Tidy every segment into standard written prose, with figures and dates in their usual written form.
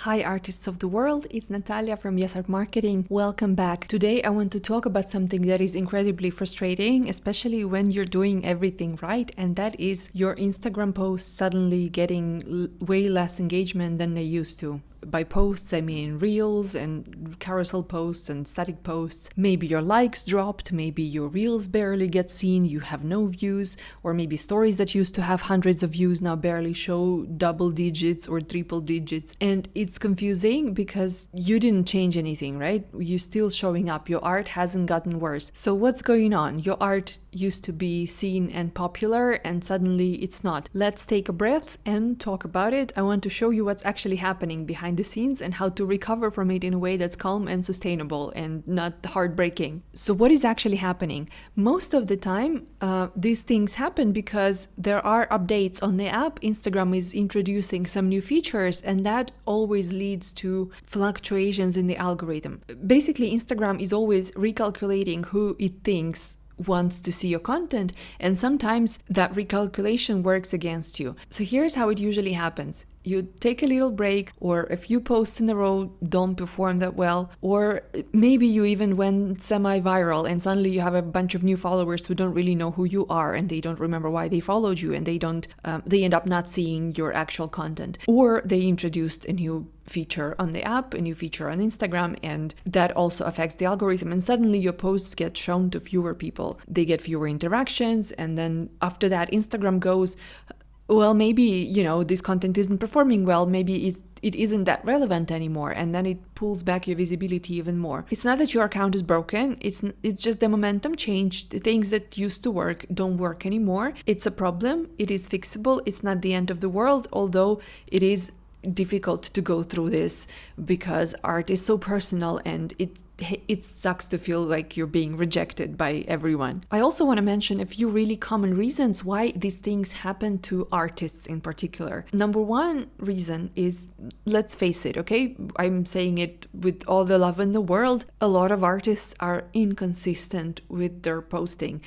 Hi artists of the world, it's Natalia from Yes Art Marketing. Welcome back. Today I want to talk about something that is incredibly frustrating, especially when you're doing everything right, and that is your Instagram posts suddenly getting way less engagement than they used to. By posts, I mean reels and carousel posts and static posts. Maybe your likes dropped, maybe your reels barely get seen, you have no views, or maybe stories that used to have hundreds of views now barely show double digits or triple digits. And it's confusing because you didn't change anything, right? You're still showing up. Your art hasn't gotten worse. So what's going on? Your art used to be seen and popular and suddenly it's not. Let's take a breath and talk about it. I want to show you what's actually happening behind the scenes and how to recover from it in a way that's calm and sustainable and not heartbreaking. So what is actually happening? Most of the time, these things happen because there are updates on the app. Instagram is introducing some new features, and that always leads to fluctuations in the algorithm. Basically, Instagram is always recalculating who it thinks wants to see your content, and sometimes that recalculation works against you. So here's how it usually happens. You take a little break, or a few posts in a row don't perform that well, or maybe you even went semi-viral and suddenly you have a bunch of new followers who don't really know who you are and they don't remember why they followed you, and they end up not seeing your actual content. Or they introduced a new feature on the app, a new feature on Instagram, and that also affects the algorithm, and suddenly your posts get shown to fewer people. They get fewer interactions, and then after that Instagram goes, well, maybe, this content isn't performing well, maybe it isn't that relevant anymore, and then it pulls back your visibility even more. It's not that your account is broken, it's just the momentum changed. The things that used to work don't work anymore. It's a problem, it is fixable, it's not the end of the world, although it is difficult to go through this because art is so personal and it sucks to feel like you're being rejected by everyone. I also want to mention a few really common reasons why these things happen to artists in particular. Number one reason is, let's face it, okay? I'm saying it with all the love in the world. A lot of artists are inconsistent with their posting.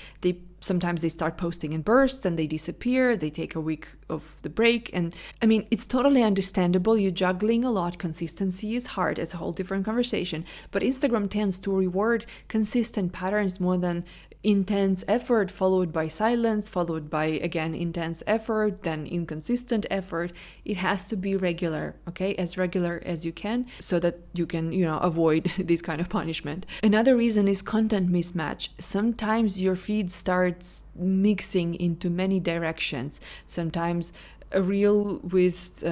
Sometimes they start posting in bursts and they disappear, they take a week of the break. And I mean, it's totally understandable. You're juggling a lot. Consistency is hard. It's a whole different conversation. But Instagram tends to reward consistent patterns more than intense effort followed by silence, followed by, again, intense effort, then inconsistent effort. It has to be regular, okay? As regular as you can, so that you can, avoid this kind of punishment. Another reason is content mismatch. Sometimes your feed starts mixing into many directions. Sometimes a reel with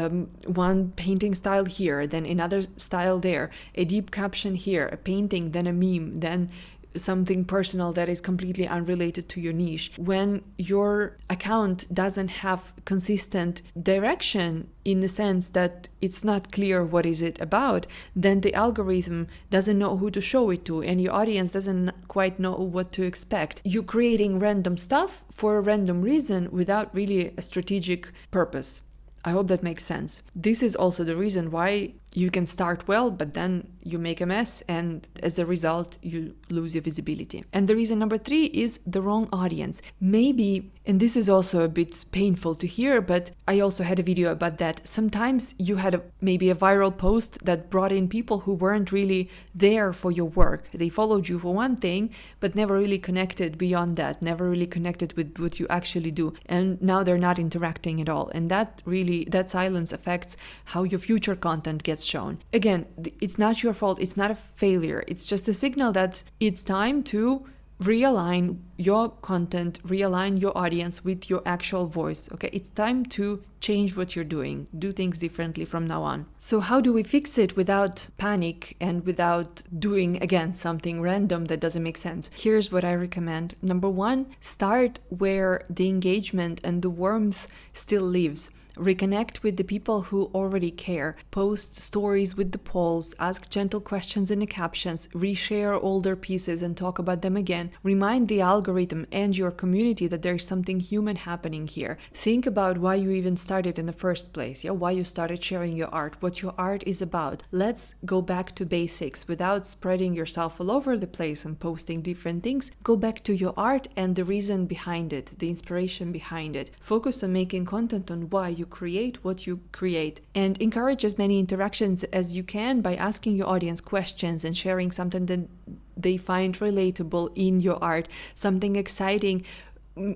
one painting style here, then another style there, a deep caption here, a painting, then a meme, then something personal that is completely unrelated to your niche. When your account doesn't have consistent direction, in the sense that it's not clear what is it about, then the algorithm doesn't know who to show it to, and your audience doesn't quite know what to expect. You're creating random stuff for a random reason without really a strategic purpose. I hope that makes sense. This is also the reason why you can start well, but then you make a mess, and as a result, you lose your visibility. And the reason number 3 is the wrong audience. Maybe, and this is also a bit painful to hear, but I also had a video about that. Sometimes you had maybe a viral post that brought in people who weren't really there for your work. They followed you for one thing, but never really connected beyond that, never really connected with what you actually do. And now they're not interacting at all. And that silence affects how your future content gets shown. Again, it's not your fault, it's not a failure, it's just a signal that it's time to realign your content, realign your audience with your actual voice, okay? It's time to change what you're doing, do things differently from now on. So how do we fix it without panic and without doing, again, something random that doesn't make sense? Here's what I recommend. Number 1, start where the engagement and the warmth still lives. Reconnect with the people who already care. Post stories with the polls, ask gentle questions in the captions, reshare older pieces and talk about them again. Remind the algorithm and your community that there's something human happening here. Think about why you even started in the first place, why you started sharing your art, what your art is about. Let's go back to basics without spreading yourself all over the place and posting different things. Go back to your art and the reason behind it, the inspiration behind it. Focus on making content on why you you create what you create. And encourage as many interactions as you can by asking your audience questions and sharing something that they find relatable in your art, something exciting.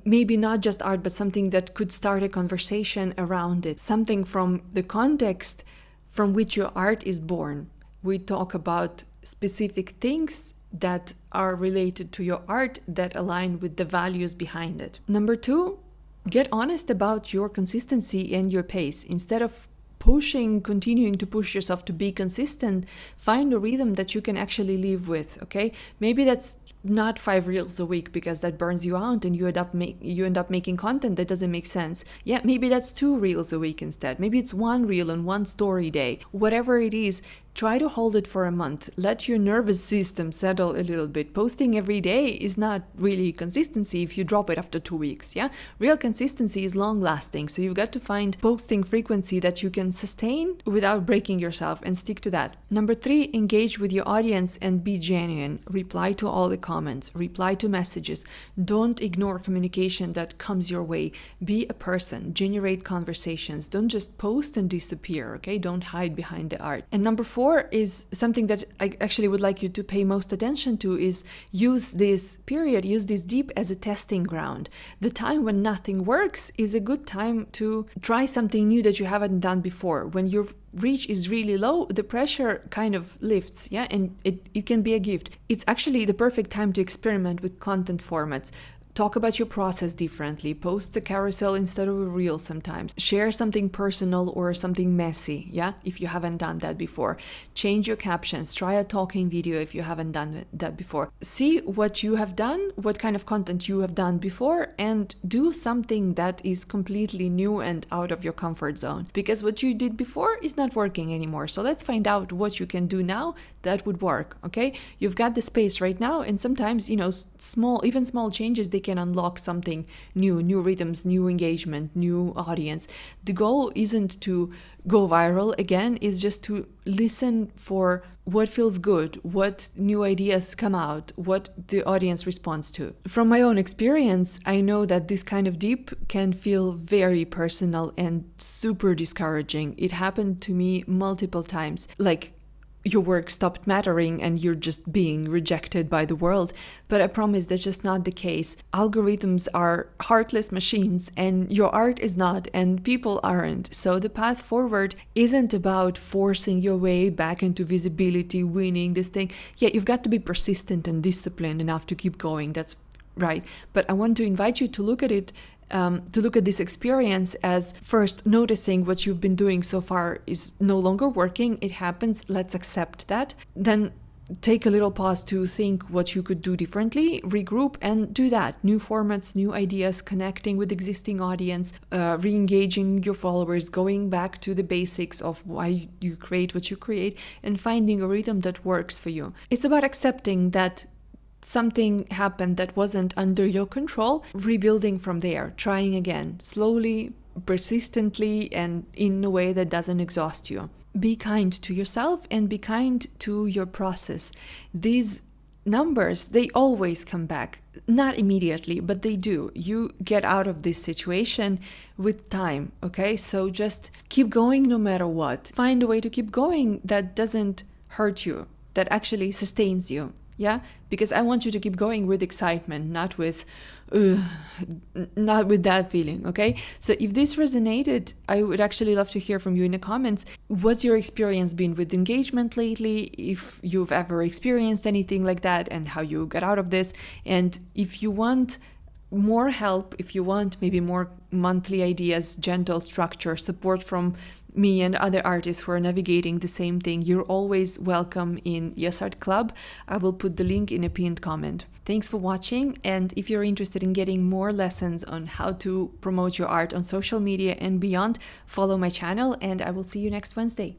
Maybe not just art, but something that could start a conversation around it, something from the context from which your art is born. We talk about specific things that are related to your art that align with the values behind it. Number 2, get honest about your consistency and your pace. Instead of continuing to push yourself to be consistent, find a rhythm that you can actually live with, okay? Maybe that's not 5 reels a week because that burns you out and you end up making content that doesn't make sense. Yeah, maybe that's 2 reels a week instead. Maybe it's 1 reel and 1 story day. Whatever it is, try to hold it for a month. Let your nervous system settle a little bit. Posting every day is not really consistency if you drop it after 2 weeks, yeah? Real consistency is long lasting, so you've got to find posting frequency that you can sustain without breaking yourself and stick to that. Number 3, engage with your audience and be genuine. Reply to all the comments, reply to messages. Don't ignore communication that comes your way. Be a person, generate conversations. Don't just post and disappear, okay? Don't hide behind the art. And number 4 is something that I actually would like you to pay most attention to, is use this deep as a testing ground. The time when nothing works is a good time to try something new that you haven't done before. When your reach is really low, the pressure kind of lifts, yeah, and it can be a gift. It's actually the perfect time to experiment with content formats. Talk about your process differently. Post a carousel instead of a reel sometimes. Share something personal or something messy, yeah, if you haven't done that before. Change your captions. Try a talking video if you haven't done that before. See what you have done, what kind of content you have done before, and do something that is completely new and out of your comfort zone. Because what you did before is not working anymore. So let's find out what you can do now that would work, okay? You've got the space right now, and sometimes, small changes, they can unlock something new rhythms, new engagement, new audience. The goal isn't to go viral again, it's just to listen for what feels good, what new ideas come out, what the audience responds to. From my own experience, I know that this kind of deep can feel very personal and super discouraging. It happened to me multiple times. Like, your work stopped mattering and you're just being rejected by the world. But I promise that's just not the case. Algorithms are heartless machines and your art is not, and people aren't. So the path forward isn't about forcing your way back into visibility, winning this thing. Yeah, you've got to be persistent and disciplined enough to keep going. That's right. But I want to invite you to look at it to look at this experience as first noticing what you've been doing so far is no longer working. It happens. Let's accept that. Then take a little pause to think what you could do differently, regroup, and do that. New formats, new ideas, connecting with existing audience, re-engaging your followers, going back to the basics of why you create what you create, and finding a rhythm that works for you. It's about accepting that something happened that wasn't under your control, rebuilding from there, trying again, slowly, persistently, and in a way that doesn't exhaust you. Be kind to yourself and be kind to your process. These numbers, they always come back. Not immediately, but they do. You get out of this situation with time, okay? So just keep going no matter what. Find a way to keep going that doesn't hurt you, that actually sustains you. Yeah, because I want you to keep going with excitement, not with that feeling, okay? So if this resonated, I would actually love to hear from you in the comments. What's your experience been with engagement lately? If you've ever experienced anything like that and how you got out of this. And if you want more help, if you want maybe more monthly ideas, gentle structure, support from me and other artists who are navigating the same thing, you're always welcome in Yes Art Club. I will put the link in a pinned comment. Thanks for watching, and if you're interested in getting more lessons on how to promote your art on social media and beyond, follow my channel, and I will see you next Wednesday.